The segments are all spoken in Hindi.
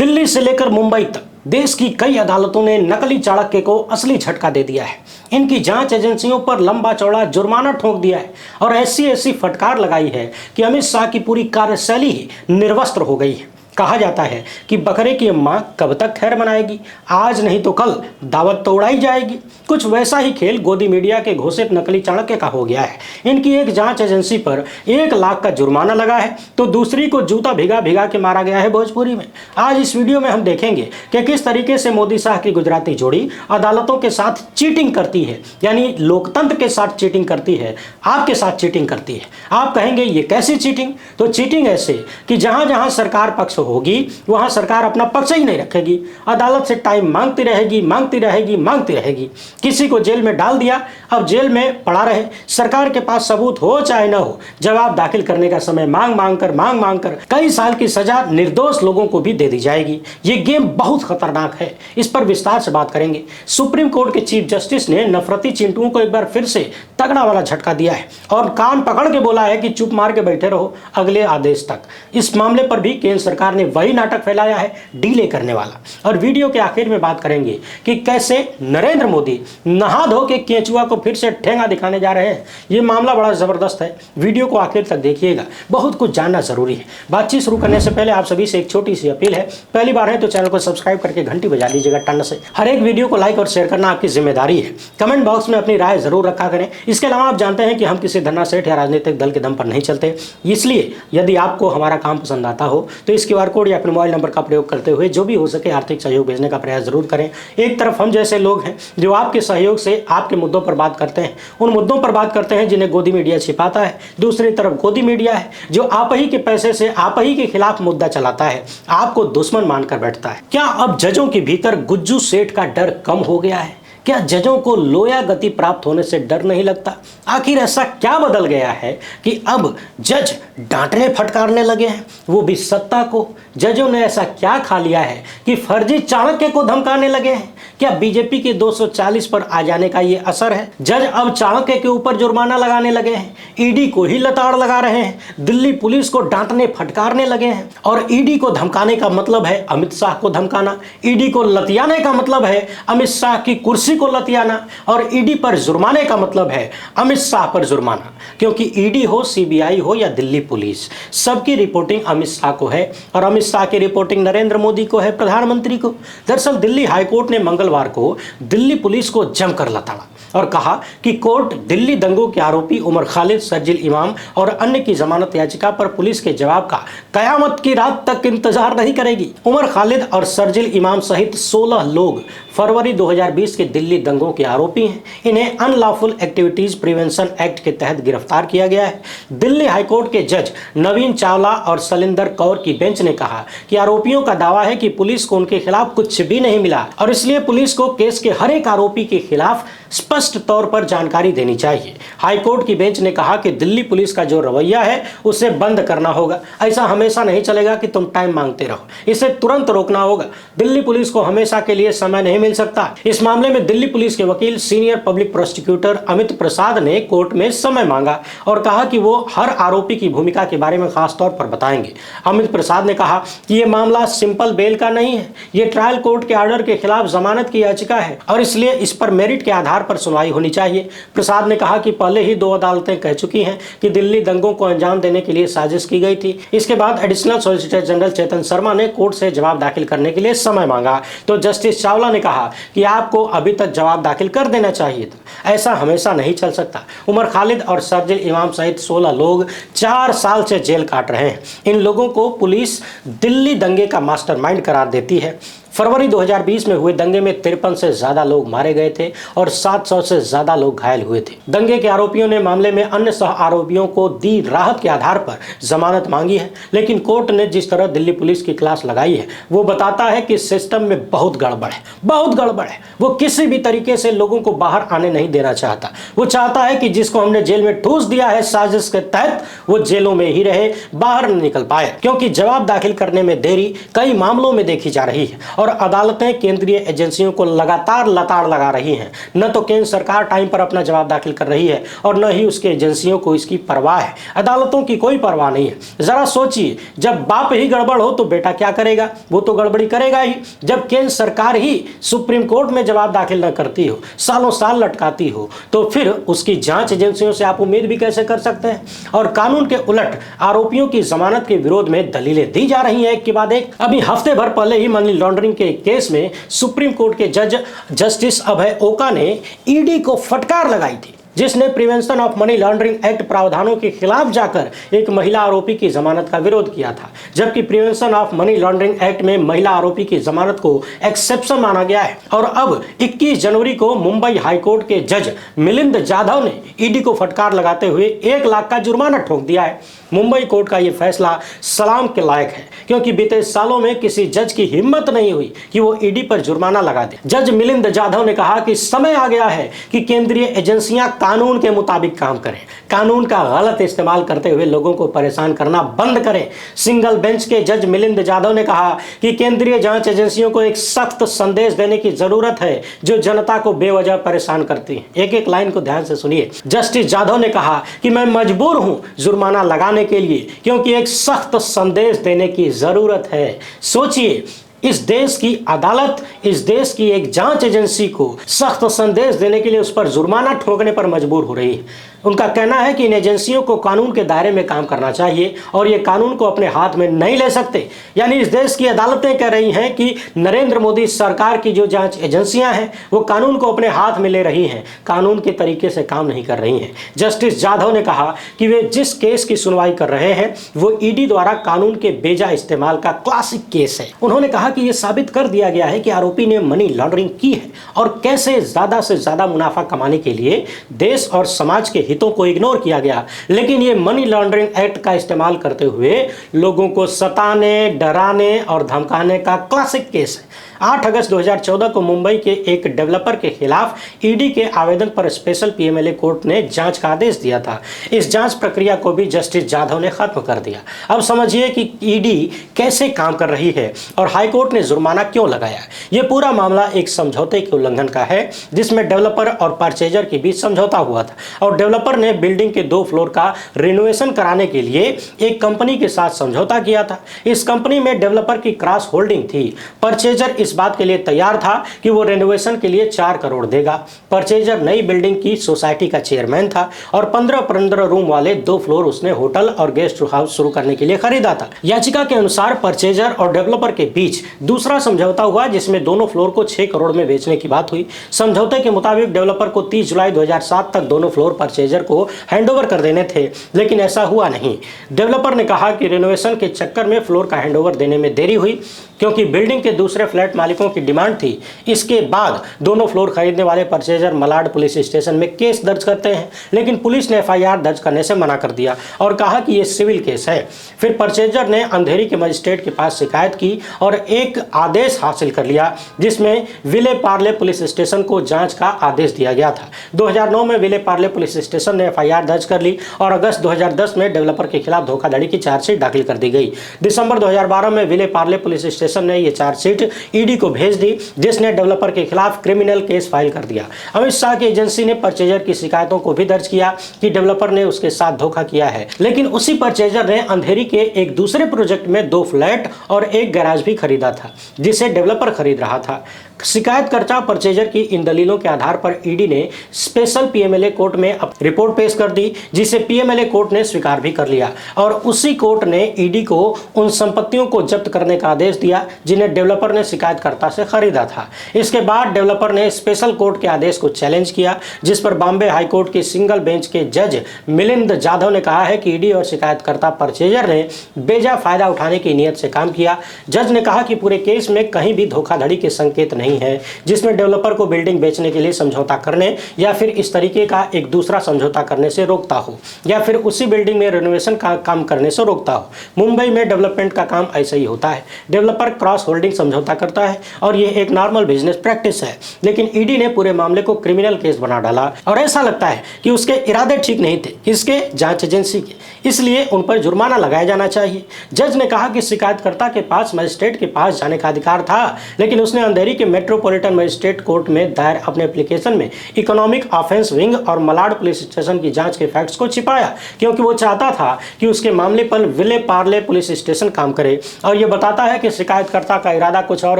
दिल्ली से लेकर मुंबई तक देश की कई अदालतों ने नकली चाणक्य को असली झटका दे दिया है। इनकी जांच एजेंसियों पर लंबा चौड़ा जुर्माना ठोक दिया है और ऐसी फटकार लगाई है कि अमित शाह की पूरी कार्यशैली ही निर्वस्त्र हो गई है। कहा जाता है कि बकरे की अम्मा कब तक खैर मनाएगी, आज नहीं तो कल दावत तो उड़ाई जाएगी। कुछ वैसा ही खेल गोदी मीडिया के घोषित नकली चाणक्य का हो गया है। इनकी एक जांच एजेंसी पर 1 लाख का जुर्माना लगा है तो दूसरी को जूता भिगा भिगा के मारा गया है भोजपुरी में। आज इस वीडियो में हम देखेंगे कि किस तरीके से मोदी शाह की गुजराती जोड़ी अदालतों के साथ चीटिंग करती है, यानी लोकतंत्र के साथ चीटिंग करती है, आपके साथ चीटिंग करती है। आप कहेंगे ये कैसी चीटिंग? तो चीटिंग ऐसे कि जहां जहां सरकार पक्ष होगी वहां सरकार अपना पक्ष ही नहीं रखेगी, अदालत से टाइम मांगती रहेगी, मांगती रहेगी, मांगती रहेगी। किसी को जेल में डाल दिया, अब जेल में पड़ा रहे, सरकार के पास सबूत हो चाहे न हो, जवाब दाखिल करने का समय मांग मांग कर कई साल की सजा निर्दोष लोगों को भी दे दी जाएगी। ये गेम बहुत खतरनाक है, इस पर विस्तार से बात करेंगे। सुप्रीम कोर्ट के चीफ जस्टिस ने नफरती चिंटुओं को एक बार फिर से तगड़ा वाला झटका दिया है और कान पकड़ के बोला है कि चुप मार के बैठे रहो अगले आदेश तक। इस मामले पर भी केंद्र सरकार ने वही नाटक फैलाया है, डीले करने वाला। और वीडियो के आखिर में बात करेंगे कि कैसे नरेंद्र मोदी नहा धो के केंचुआ को फिर से ठेंगा दिखाने जा रहे हैं। ये मामला बड़ा जबरदस्त है, वीडियो को आखिर तक देखिएगा, बहुत कुछ जानना जरूरी है। बातचीत शुरू करने से पहले आप सभी से एक छोटी सी अपील है, पहली बार है तो चैनल को सब्सक्राइब करके घंटी बजा लीजिएगा टन से। हर एक वीडियो को लाइक और शेयर करना आपकी जिम्मेदारी है। कमेंट बॉक्स में अपनी राय जरूर रखा करें। इसके अलावा आप जानते हैं कि हम किसी धन्ना सेठ या राजनीतिक दल के दम पर नहीं चलते, इसलिए यदि आपको हमारा काम पसंद आता हो तो इस QR कोड या अपने मोबाइल नंबर का प्रयोग करते हुए जो भी हो सके आर्थिक सहयोग भेजने का प्रयास जरूर करें। एक तरफ हम जैसे लोग हैं जो आपके सहयोग से आपके मुद्दों पर बात करते हैं, उन मुद्दों पर बात करते हैं जिन्हें गोदी मीडिया छिपाता है। दूसरी तरफ गोदी मीडिया है जो आप ही के पैसे से आप ही के खिलाफ मुद्दा चलाता है, आपको दुश्मन मानकर बैठता है। क्या अब जजों के भीतर गुज्जू सेठ का डर कम हो गया है? क्या जजों को लोया गति प्राप्त होने से डर नहीं लगता? आखिर ऐसा क्या बदल गया है कि अब जज डांटने फटकारने लगे हैं, वो भी सत्ता को? जजों ने ऐसा क्या खा लिया है कि फर्जी चाणक्य को धमकाने लगे हैं? क्या बीजेपी के 240 पर आ जाने का ये असर है? जज अब चाणक्य के ऊपर जुर्माना लगाने लगे हैं, ईडी को ही लताड़ लगा रहे हैं, दिल्ली पुलिस को डांटने फटकारने लगे हैं। और ईडी को धमकाने का मतलब है अमित शाह को धमकाना, ईडी को लतियाने का मतलब है अमित शाह की कुर्सी को लतियाना, और ईडी पर जुर्माने का मतलब है अमित शाह पर जुर्माना। क्योंकि ईडी हो, सीबीआई हो या दिल्ली पुलिस, सबकी रिपोर्टिंग अमित शाह को है और अमित शाह की रिपोर्टिंग नरेंद्र मोदी को है, प्रधानमंत्री को। दरअसल दिल्ली हाईकोर्ट ने मंगलवार को दिल्ली पुलिस को जमकर लताड़ा और कहा कि कोर्ट दिल्ली दंगों के आरोपी उमर खालिद, शर्जिल इमाम और अन्य की जमानत याचिका पर पुलिस के जवाब का कयामत की रात तक इंतजार नहीं करेगी। उमर खालिद और शर्जिल इमाम सहित 16 लोग फरवरी 2020 के दिल्ली दंगों के आरोपी हैं। इन्हें अनलॉफुल एक्टिविटीज प्रिवेंशन एक्ट के तहत गिरफ्तार किया गया है। दिल्ली हाईकोर्ट के जज नवीन चावला और सलिंदर कौर की बेंच ने कहा कि आरोपियों का दावा है कि पुलिस को उनके खिलाफ कुछ भी नहीं मिला और इसलिए पुलिस को केस के हर एक आरोपी के खिलाफ स्पष्ट तौर पर जानकारी देनी चाहिए। हाईकोर्ट की बेंच ने कहा कि दिल्ली पुलिस का जो रवैया है उसे बंद करना होगा। ऐसा हमेशा नहीं चलेगा कि तुम टाइम मांगते रहो, इसे तुरंत रोकना होगा। दिल्ली पुलिस को हमेशा के लिए समय नहीं मिल सकता। इस मामले में दिल्ली पुलिस के वकील सीनियर पब्लिक प्रोसिक्यूटर अमित प्रसाद ने कोर्ट में समय मांगा और कहा कि वो हर आरोपी की भूमिका के बारे में खास तौर पर बताएंगे। अमित प्रसाद ने कहा कि ये मामला सिंपल बेल का नहीं है, ये ट्रायल कोर्ट के ऑर्डर के खिलाफ जमानत की याचिका है और इसलिए इस पर मेरिट के आधार पर सुनवाई होनी चाहिए। प्रसाद ने कहा कि पहले ही 2 अदालतें कह चुकी हैं कि दिल्ली दंगों को अंजाम देने के लिए साजिश की गई थी। इसके बाद additional solicitor general Chetan Sharma ने कोर्ट से जवाब दाखिल करने के लिए समय मांगा तो जस्टिस चावला ने कहा कि आपको अभी तक जवाब दाखिल कर देना चाहिए था, ऐसा हमेशा नहीं चल सकता। उमर खालिद और शर्जिल इमाम सहित 16 लोग 4 साल से जेल काट रहे हैं। इन लोगों को पुलिस दिल्ली दंगे का मास्टरमाइंड करार देती है। फरवरी 2020 में हुए दंगे में 53 से ज्यादा लोग मारे गए थे और 700 से ज्यादा लोग घायल हुए थे। दंगे के आरोपियों ने मामले में अन्य सह आरोपियों को दी राहत के आधार पर जमानत मांगी है, लेकिन कोर्ट ने जिस तरह दिल्ली पुलिस की क्लास लगाई है वो बताता है कि सिस्टम में बहुत गड़बड़ है, बहुत गड़बड़ है। वो किसी भी तरीके से लोगों को बाहर आने नहीं देना चाहता। वो चाहता है कि जिसको हमने जेल में ठूस दिया है साजिश के तहत वो जेलों में ही रहे, बाहर न निकल पाए, क्योंकि जवाब दाखिल करने में देरी कई मामलों में देखी जा रही है और अदालतें केंद्रीय एजेंसियों को लगातार लताड़ लगा रही हैं। न तो केंद्र सरकार टाइम पर अपना जवाब दाखिल कर रही है और न ही उसके एजेंसियों को इसकी परवाह है। अदालतों की कोई परवाह नहीं है। जरा सोचिए, जब बाप ही गड़बड़ हो तो बेटा क्या करेगा? वो तो गड़बड़ी करेगा ही। जब केंद्र सरकार ही सुप्रीम कोर्ट में जवाब दाखिल न करती हो, सालों साल लटकाती हो, तो फिर उसकी जांच एजेंसियों से आप उम्मीद भी कैसे कर सकते हैं? और कानून के उलट आरोपियों की जमानत के विरोध में दलीलें दी जा रही हैं एक के बाद एक। अभी हफ्ते भर पहले ही मनी लॉन्ड्रिंग के केस में सुप्रीम कोर्ट के जज जस्टिस अभय ओका ने ईडी को फटकार लगाई थी, जिसने prevention of money laundering act प्रावधानों के खिलाफ जाकर एक महिला आरोपी की जमानत का विरोध किया था। जबकि prevention of money laundering act में महिला आरोपी की जमानत को एक्सेप्शन माना गया है। और अब 21 जनवरी को मुंबई हाईकोर्ट के जज मिलिंद जाधव ने ईडी को फटकार लगाते हुए 1 लाख का जुर्माना ठोक दिया है। मुंबई कोर्ट का यह फैसला सलाम के लायक है, क्योंकि बीते सालों में किसी जज की हिम्मत नहीं हुई कि वो ईडी पर जुर्माना लगा दे। जज मिलिंद जाधव ने कहा कि समय आ गया है कि केंद्रीय एजेंसियां कानून के मुताबिक काम करें, कानून का गलत इस्तेमाल करते हुए लोगों को परेशान करना बंद करें। सिंगल बेंच के जज मिलिंद जाधव ने कहा कि केंद्रीय जांच एजेंसियों को एक सख्त संदेश देने की जरूरत है जो जनता को बेवजह परेशान करती है। एक एक लाइन को ध्यान से सुनिए। जस्टिस जाधव ने कहा कि मैं मजबूर हूं जुर्माना लगाने के लिए, क्योंकि एक सख्त संदेश देने की जरूरत है। सोचिए, इस देश की अदालत, इस देश की एक जांच एजेंसी को सख्त संदेश देने के लिए उस पर जुर्माना ठोकने पर मजबूर हो रही है। उनका कहना है कि इन एजेंसियों को कानून के दायरे में काम करना चाहिए और ये कानून को अपने हाथ में नहीं ले सकते। यानी इस देश की अदालतें कह रही हैं कि नरेंद्र मोदी सरकार की जो जांच एजेंसियां हैं वो कानून को अपने हाथ में ले रही हैं, कानून के तरीके से काम नहीं कर रही हैं। जस्टिस जाधव ने कहा कि वे जिस केस की सुनवाई कर रहे हैं वो ईडी द्वारा कानून के बेजा इस्तेमाल का क्लासिक केस है। उन्होंने कहा कि यह साबित कर दिया गया है कि आरोपी ने मनी लॉन्ड्रिंग की है और कैसे ज्यादा से ज्यादा मुनाफा कमाने के लिए देश और समाज के हितों को इग्नोर किया गया। लेकिन ये मनी लॉन्ड्रिंग एक्ट का इस्तेमाल करते हुए लोगों को सताने, डराने और धमकाने का क्लासिक केस है। 8 अगस्त 2014 को मुंबई के एक डेवलपर के खिलाफ ईडी के आवेदन पर स्पेशल पीएमएलए कोर्ट ने जांच का आदेश दिया था। इस जांच प्रक्रिया को भी जस्टिस जाधव ने खत्म कर दिया। अब समझिए कि ईडी कैसे काम कर रही है और हाईकोर्ट ने जुर्माना क्यों लगाया। यह पूरा मामला एक समझौते के उल्लंघन का है, जिसमें डेवलपर और परचेजर के बीच समझौता हुआ था और डेवलपर ने बिल्डिंग के 2 फ्लोर का रिनोवेशन कराने के लिए एक कंपनी के साथ समझौता किया था। इस कंपनी में डेवलपर की क्रॉस होल्डिंग थी। परचेजर इस बात के लिए तैयार था कि वो रेनोवेशन के लिए 4 करोड़ देगा। परचेजर नई बिल्डिंग की सोसाइटी का चेयरमैन था और 15 रूम वाले 2 फ्लोर उसने होटल और गेस्ट हाउस शुरू करने के लिए खरीदा था। याचिका के अनुसार परचेजर और डेवलपर के बीच दूसरा समझौता हुआ, जिसमें दोनों फ्लोर को 6 करोड़ में बेचने की बात हुई। समझौते के मुताबिक डेवलपर को 30 जुलाई 2007 तक दोनों फ्लोर परचेजर को हैंडओवर कर देने थे, लेकिन ऐसा हुआ नहीं। डेवलपर ने कहा कि रेनोवेशन के चक्कर में फ्लोर का हैंडओवर देने में देरी हुई, क्योंकि बिल्डिंग के दूसरे फ्लैट मालिकों की डिमांड थी। इसके बाद दोनों फ्लोर खरीदने वाले परचेजर मलाड पुलिस स्टेशन में केस दर्ज करते हैं, लेकिन पुलिस ने एफआईआर दर्ज करने से मना कर दिया और कहा कि यह सिविल केस है। फिर परचेजर ने अंधेरी के मजिस्ट्रेट के पास शिकायत की और एक आदेश हासिल कर लिया, जिसमें विले पार्ले पुलिस स्टेशन को जांच का आदेश दिया गया था। 2009 में विले पार्ले पुलिस स्टेशन ने एफआईआर दर्ज कर ली और अगस्त 2010 में डेवलपर के खिलाफ धोखाधड़ी की चार्जशीट दाखिल कर दी गई। दिसंबर 2012 में विले पार्ले पुलिस स्टेशन ने यह चार्जशीट ईडी को भेज दी, जिसने डेवलपर के खिलाफ क्रिमिनल केस फाइल कर दिया। अमित शाह की एजेंसी ने परचेजर की शिकायतों को भी दर्ज किया कि डेवलपर ने उसके साथ धोखा किया है, लेकिन उसी परचेजर ने अंधेरी के एक दूसरे प्रोजेक्ट में 2 फ्लैट और एक गैराज भी खरीदा था, जिसे डेवलपर खरीद रहा था। शिकायतकर्ता परचेजर की इन दलीलों के आधार पर ईडी ने स्पेशल पीएमएलए कोर्ट में रिपोर्ट पेश कर दी, जिसे पीएमएलए कोर्ट ने स्वीकार भी कर लिया और उसी कोर्ट ने ईडी को उन संपत्तियों को जब्त करने का आदेश दिया जिन्हें डेवलपर ने शिकायतकर्ता से खरीदा था। इसके बाद डेवलपर ने स्पेशल कोर्ट के आदेश को चैलेंज किया, जिस पर बॉम्बे हाईकोर्ट की सिंगल बेंच के जज मिलिंद जाधव ने कहा है कि ईडी और शिकायतकर्ता परचेजर ने बेजा फायदा उठाने की नीयत से काम किया। जज ने कहा कि पूरे केस में कहीं भी धोखाधड़ी के संकेत नहीं है, जिसमें डेवलपर को बिल्डिंग बेचने के लिए समझौता करने या फिर इस तरीके का एक दूसरा समझौता करने से रोकता हो या फिर उसी बिल्डिंग में रेनोवेशन का काम करने से रोकता हो। मुंबई में डेवलपमेंट का काम ऐसा ही होता है। डेवलपर डेवलपर क्रॉस होल्डिंग समझौता करता है और ये एक नॉर्मल बिजनेस प्रैक्टिस है। लेकिन ईडी ने पूरे मामले को क्रिमिनल केस बना डाला और ऐसा लगता है कि उसके इरादे ठीक नहीं थे, किसके? जांच एजेंसी के, इसलिए उन पर जुर्माना लगाया जाना चाहिए। जज ने कहा कि शिकायतकर्ता के पास मजिस्ट्रेट के पास जाने का अधिकार था, लेकिन उसने अंधेरी के मेट्रोपॉलिटन मजिस्ट्रेट कोर्ट में दायर अपने एप्लीकेशन में इकोनॉमिक ऑफेंस विंग और मलाड पुलिस स्टेशन की जांच के फैक्ट्स को छिपाया, क्योंकि वो चाहता था कि उसके मामले पर विले पार्ले पुलिस स्टेशन काम करे। और यह बताता है कि शिकायतकर्ता का इरादा कुछ और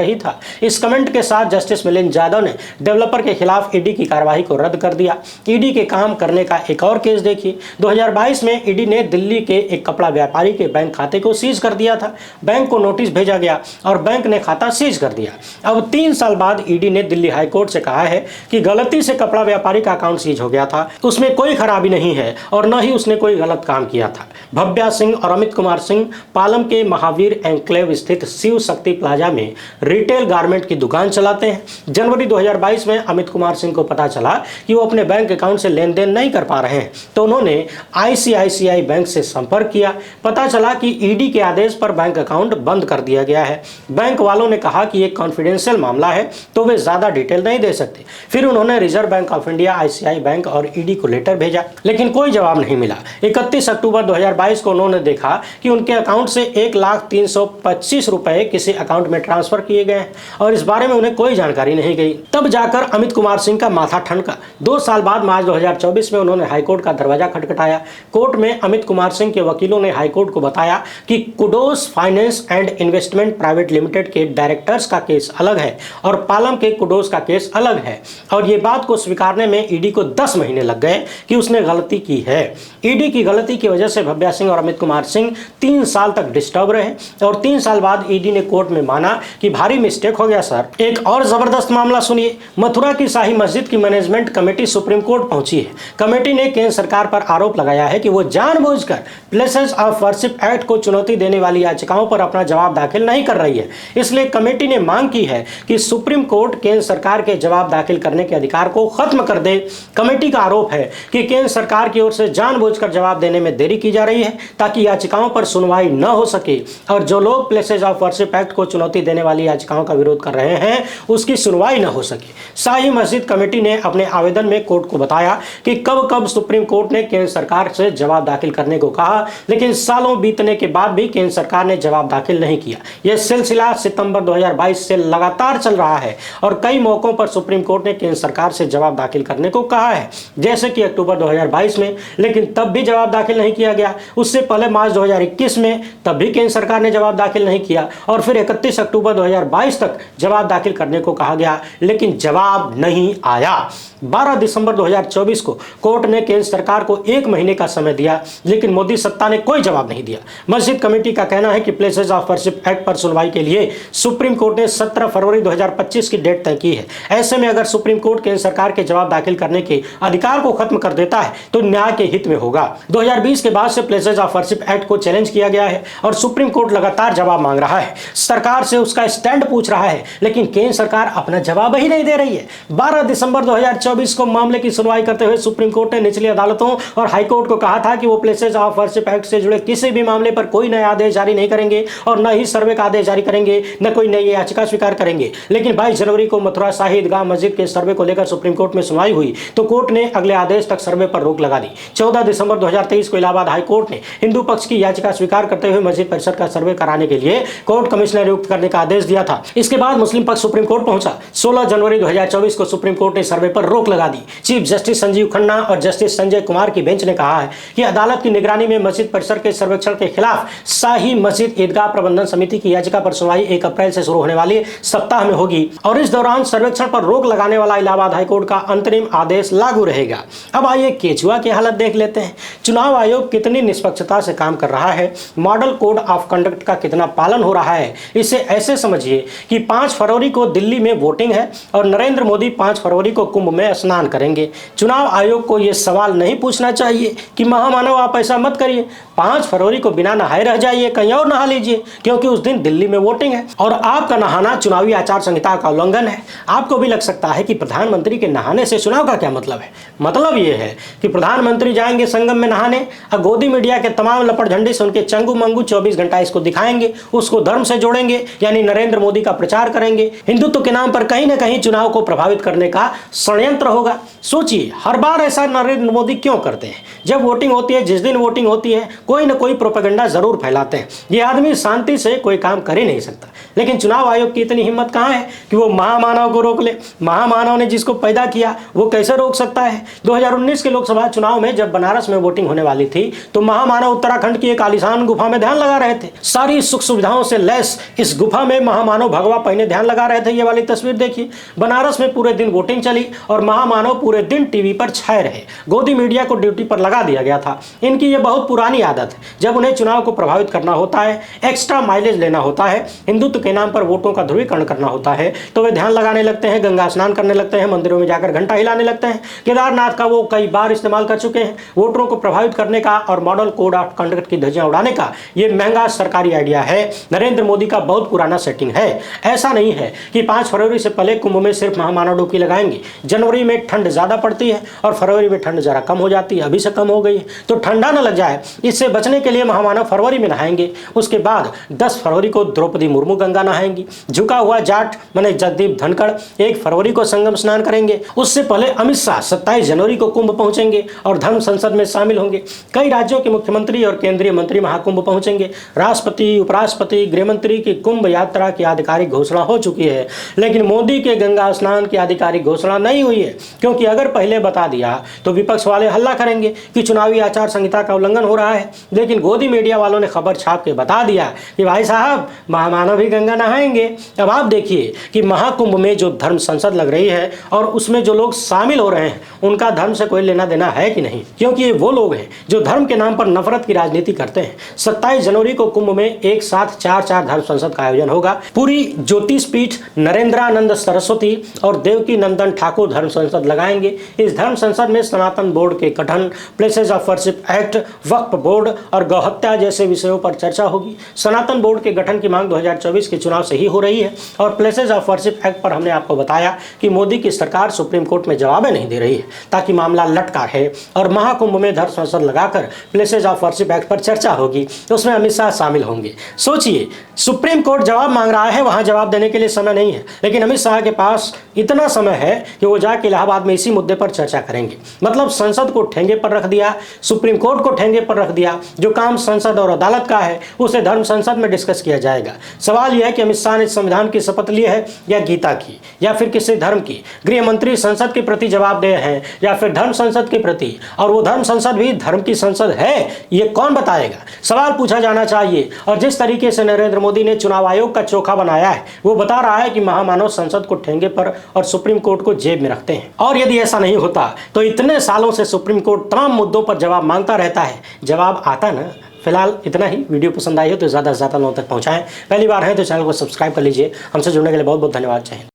ही था। इस कमेंट के साथ जस्टिस मिलिंद यादव ने डेवलपर के खिलाफ ईडी की कार्रवाई को रद्द कर दिया। ईडी के काम करने का एक और केस देखिए। 2022 में ईडी ने दिल्ली के एक कपड़ा व्यापारी के बैंक खाते को सीज कर दिया था। बैंक को नोटिस भेजा गया और बैंक ने खाता सीज कर दिया। अब 3 साल बाद ईडी ने दिल्ली हाई कोर्ट से कहा है कि गलती से कपड़ा व्यापारी का अकाउंट सीज हो गया था, उसमें कोई खराबी नहीं है और न ही उसने कोई गलत काम किया था। भव्या सिंह और अमित कुमार सिंह पालम के महावीर एन्क्लेव स्थित शिव शक्ति प्लाजा में रिटेल गारमेंट की दुकान चलाते हैं। जनवरी 2022 में अमित कुमार सिंह को पता चला कि वो अपने बैंक अकाउंट से लेन देन नहीं कर पा रहे हैं, तो उन्होंने ICICI बैंक से संपर्क किया। पता चला कि ईडी के आदेश पर बैंक अकाउंट बंद कर दिया गया है। बैंक वालों ने कहा कि एक कॉन्फिडेंशियल मामला है, तो वे ज्यादा डिटेल नहीं दे सकते। फिर उन्होंने reserve bank of India, ICICI bank और ईडी को लेटर भेजा, लेकिन कोई जवाब नहीं मिला। 31 अक्टूबर 2022 को उन्होंने देखा कि उनके अकाउंट से 1,325,000 रुपए किसी अकाउंट में ट्रांसफर किए गए और इस बारे में उन्हें कोई जानकारी नहीं गई। तब जाकर अमित कुमार सिंह का माथा ठनका। 2 साल बाद मार्च 2024 में उन्होंने हाईकोर्ट का दरवाजा खटखटाया। कोर्ट में अमित कुमार सिंह के वकीलों ने हाईकोर्ट को बताया कि kudos finance and investment private limited के डायरेक्टर्स का केस अलग है और पालम के कुडोस का केस अलग है, और ये बात को स्वीकारने में ईडी को 10 महीने लग गए कि उसने गलती की है। ईडी की गलती की वजह से भव्या सिंह और अमित कुमार सिंह 3 साल तक डिस्टर्ब रहे और 3 साल बाद ईडी ने कोर्ट में माना कि भारी मिस्टेक हो गया सर। एक और जबरदस्त मामला सुनिए। मथुरा की शाही मस्जिद की मैनेजमेंट कमेटी सुप्रीम कोर्ट पहुंची है। कमेटी ने केंद्र सरकार पर आरोप लगाया है कि वो जानबूझकर प्लेसेस ऑफ वर्शिप एक्ट को चुनौती देने वाली याचिकाओं पर अपना जवाब दाखिल नहीं कर रही है। इसलिए कमेटी ने मांग की है कि सुप्रीम कोर्ट केंद्र सरकार के जवाब दाखिल करने के अधिकार को खत्म कर दे। कमेटी का आरोप है कि केंद्र सरकार की ओर से जानबूझकर जवाब देने में देरी की जा रही है ताकि याचिकाओं पर सुनवाई न हो सके, और जो लोग प्लेसेस ऑफ वर्शिप एक्ट को चुनौती देने वाली याचिकाओं का विरोध कर रहे हैं उसकी सुनवाई न हो सके। शाही मस्जिद कमेटी ने अपने आवेदन में कोर्ट को बताया कि कब कब सुप्रीम कोर्ट ने केंद्र सरकार से जवाब दाखिल करने को कहा, लेकिन सालों बीतने के बाद भी केंद्र सरकार ने जवाब दाखिल नहीं किया। यह सिलसिला सितंबर 2022 से लगातार चल रहा है और कई मौकों पर सुप्रीम कोर्ट ने केंद्र सरकार से जवाब दाखिल करने को कहा है, जैसे कि अक्टूबर 2022 में, लेकिन तब भी जवाब दाखिल नहीं किया गया। उससे पहले मार्च 2021 में, तब भी केंद्र सरकार ने जवाब दाखिल नहीं किया और फिर 31 अक्टूबर 2022 तक जवाब दाखिल करने को कहा गया, लेकिन जवाब नहीं आया। 12 दिसंबर 2024 को कोर्ट ने केंद्र सरकार को 1 महीने का समय दिया, लेकिन मोदी सत्ता ने कोई जवाब नहीं दिया। मस्जिद कमेटी का कहना है कि प्लेसेस ऑफ वर्शिप एक्ट पर सुनवाई के लिए सुप्रीम कोर्ट ने 17 फरवरी 2025 की डेट तय की है। ऐसे में अगर सुप्रीम कोर्ट केंद्र सरकार के जवाब दाखिल करने के अधिकार को खत्म कर देता है तो न्याय के हित में होगा। 2020 के बाद से प्लेसेस ऑफ वर्शिप एक्ट को चैलेंज किया गया है और सुप्रीम कोर्ट लगातार जवाब मांग रहा है, सरकार से उसका स्टैंड पूछ रहा है, लेकिन केंद्र सरकार अपना जवाब ही नहीं दे रही है। 12 दिसंबर 2024 को मामले की सुनवाई करते हुए सुप्रीम कोर्ट ने निचली अदालतों और हाईकोर्ट को कहा था कि वो प्लेसेस ऑफ वर्शिप एक्ट से जुड़े किसी भी मामले पर कोई नया आदेश जारी नहीं करेंगे और न ही सर्वे का आदेश जारी करेंगे, न कोई नई याचिका स्वीकार करेंगे। लेकिन 22 जनवरी को मथुरा शाही ईदगाह मस्जिद के सर्वे को लेकर सुप्रीम कोर्ट में सुनवाई हुई तो कोर्ट ने अगले आदेश तक सर्वे पर रोक लगा दी। 14 दिसंबर 2023 को इलाहाबाद हाई कोर्ट ने हिंदू पक्ष की याचिका स्वीकार करते हुए मस्जिद परिसर का सर्वे कराने के लिए कोर्ट कमिश्नर नियुक्त करने का आदेश दिया था। इसके बाद मुस्लिम पक्ष सुप्रीम कोर्ट पहुंचा। 16 जनवरी 2024 को सुप्रीम कोर्ट ने सर्वे पर रोक लगा दी। चीफ जस्टिस संजीव खन्ना और जस्टिस संजय कुमार की बेंच ने कहा है कि अदालत की निगरानी में मस्जिद परिसर के सर्वेक्षण के खिलाफ शाही मस्जिद ईदगाह प्रबंधन समिति की याचिका पर सुनवाई 1 अप्रैल से शुरू होने वाली सप्ताह में होगी और इस दौरान सर्वेक्षण पर रोक लगाने वाला इलाहाबाद हाईकोर्ट का अंतरिम आदेश लागू रहेगा। अब आइए केजरीवाल की हालत देख लेते हैं। चुनाव आयोग कितनी निष्पक्षता से काम कर रहा है, मॉडल कोड ऑफ कंडक्ट का कितना पालन हो रहा है, इसे ऐसे समझिए कि 5 फरवरी को दिल्ली में वोटिंग है और नरेंद्र मोदी 5 फरवरी को कुंभ में स्नान करेंगे। चुनाव आयोग को यह सवाल नहीं पूछना चाहिए कि महामानव आप ऐसा मत करिए, 5 फरवरी को बिना नहाए रह जाइए, कहीं और नहा लीजिए, क्योंकि उस दिन दिल्ली में वोटिंग है और आपका नहाना चुनावी आचार संहिता का उल्लंघन है। आपको भी लग सकता है कि प्रधानमंत्री के नहाने से चुनाव का क्या मतलब है। मतलब यह है कि प्रधानमंत्री जाएंगे संगम में नहाने और गोदी मीडिया के तमाम लपट झंडे से उनके चंगू मंगू 24 घंटा इसको दिखाएंगे, उसको धर्म से जोड़ेंगे, यानी नरेंद्र मोदी का प्रचार करेंगे। हिंदुत्व के नाम पर कहीं ना कहीं चुनाव को प्रभावित करने का षड्यंत्र होगा। सोचिए, हर बार ऐसा नरेंद्र मोदी क्यों करते हैं? जब वोटिंग होती है, जिस दिन वोटिंग होती है, कोई ना कोई प्रोपेगेंडा जरूर फैलाते हैं। ये आदमी शांति से कोई काम कर ही नहीं सकता। लेकिन चुनाव आयोग की इतनी हिम्मत कहाँ है कि वो महामानव को रोक ले? महामानव ने जिसको पैदा किया वो कैसे रोक सकता है? 2019 के लोकसभा चुनाव में जब बनारस में वोटिंग होने वाली थी तो महामानव उत्तराखंड की एक आलीशान गुफा में ध्यान लगा रहे थे। सारी सुख सुविधाओं से लैस इस गुफा में महामानव भगवा पहने ध्यान लगा रहे थे। ये वाली तस्वीर देखिए। बनारस में पूरे दिन वोटिंग चली और महामानव पूरे दिन टीवी पर छाए रहे। गोदी मीडिया को ड्यूटी पर लगा दिया गया था। इनकी ये बहुत पुरानी आदत है। जब उन्हें चुनाव को प्रभावित करना होता है, एक्स्ट्रा माइलेज लेना होता है, हिंदुत्व के नाम पर वोटों का ध्रुवीकरण करना होता है, तो वे ध्यान लगाने लगते हैं, गंगा स्नान करने लगते हैं, मंदिरों में जाकर घंटा हिलाने लगते हैं। केदारनाथ का वो कई बार इस्तेमाल कर चुके हैं। वोटरों को प्रभावित करने का और मॉडल कोड ऑफ कंडक्ट की धज्जियां उड़ाने का ये महंगा सरकारी आइडिया है। नरेंद्र मोदी का बहुत पुराना सेटिंग है। ऐसा नहीं है कि 5 फरवरी से पहले कुंभ में सिर्फ महामानव डुबकी लगाएंगे। जनवरी में ठंड ज्यादा पड़ती है और फरवरी में ठंड जरा कम हो जाती है। अभी से कम हो गई है, तो ठंडा न लग जाए, इससे बचने के लिए महामानव फरवरी में नहाएंगे। उसके बाद 10 फरवरी को द्रौपदी मुर्मू गंगा नहाएंगी। झुका हुआ जाट माने जगदीप धनखड़ 1 फरवरी को संगम स्नान करेंगे। उससे पहले अमित शाह 27 जनवरी को कुंभ पहुंचेंगे और धर्म संसद में शामिल होंगे। कई राज्यों के मुख्यमंत्री और केंद्रीय मंत्री महाकुंभ पहुंचेंगे। राष्ट्रपति, उपराष्ट्रपति, गृहमंत्री की कुंभ यात्रा की आधिकारिक घोषणा हो चुकी है, लेकिन मोदी के गंगा स्नान की आधिकारिक घोषणा नहीं हुई है, क्योंकि अगर पहले बता दिया तो विपक्ष वाले हल्ला करेंगे कि चुनावी आचार संहिता का उल्लंघन हो रहा है। लेकिन गोदी मीडिया वालों ने खबर छाप के बता दिया कि भाई साहब, महामानव भी गंगा नहाएंगे। अब आप देखिए कि महाकुंभ में जो धर्म संसद लग रही है और उसमें जो लोग शामिल हो रहे हैं, उनका धर्म से कोई लेना देना है कि नहीं? क्योंकि ये वो लोग हैं जो धर्म के नाम पर नफरत की राजनीति करते हैं। 27 जनवरी को कुंभ में एक साथ 4 धर्म संसद का आयोजन होगा। पूरी ज्योतिष पीठ, नरेंद्रानंद सरस्वती और देवकी नंदन ठाकुर धर्म संसद लगाएंगे। इस धर्म संसद में सनातन बोर्ड के गठन, places of worship act, Waqf board और गौहत्या जैसे विषयों पर चर्चा होगी। सनातन बोर्ड के गठन की मांग 2024 के चुनाव से ही हो रही है और प्लेसेस ऑफ वर्शिप एक्ट पर हमने आपको बताया कि मोदी की सरकार सुप्रीम कोर्ट में जवाब नहीं दे रही है, ताकि मामला लटका रहे। और महाकुंभ में धर्म संसद लगाकर प्लेसेस ऑफ वर्शिप एक्ट पर चर्चा होगी, तो उसमें अमित शाह शामिल होंगे। सोचिए, सुप्रीम कोर्ट जवाब मांग रहा है, वहां जवाब देने के लिए समय नहीं है, लेकिन अमित शाह के पास इतना समय है कि वो जाके इलाहाबाद में इसी मुद्दे पर चर्चा करेंगे। मतलब संसद को ठेंगे पर रख दिया, सुप्रीम कोर्ट को ठेंगे पर रख दिया। जो काम संसद और अदालत का है उसे धर्म संसद में डिस्कस किया जाएगा। सवाल यह है कि अमित शाह ने संविधान की शपथ ली है या गीता की या फिर किसी धर्म की? गृह मंत्री संसद के प्रति जवाबदेह हैं या फिर धर्म संसद के प्रति? और वो धर्म संसद भी धर्म की संसद है, ये कौन बताएगा? सवाल पूछा जाना चाहिए। और जिस तरीके से नरेंद्र मोदी ने चुनाव आयोग का चोखा बनाया है, वो बता रहा है कि महामानव संसद को ठेंगे पर और सुप्रीम कोर्ट को जेब में रखते हैं। और यदि ऐसा नहीं होता तो इतने सालों से सुप्रीम कोर्ट तमाम मुद्दों पर जवाब मांगता रहता है, जवाब आता ना। फिलहाल इतना ही। वीडियो पसंद आई हो तो ज़्यादा से ज़्यादा लोगों तक पहुँचाएं। पहली बार है तो चैनल को सब्सक्राइब कर लीजिए। हमसे जुड़ने के लिए बहुत बहुत धन्यवाद। जय हिंद।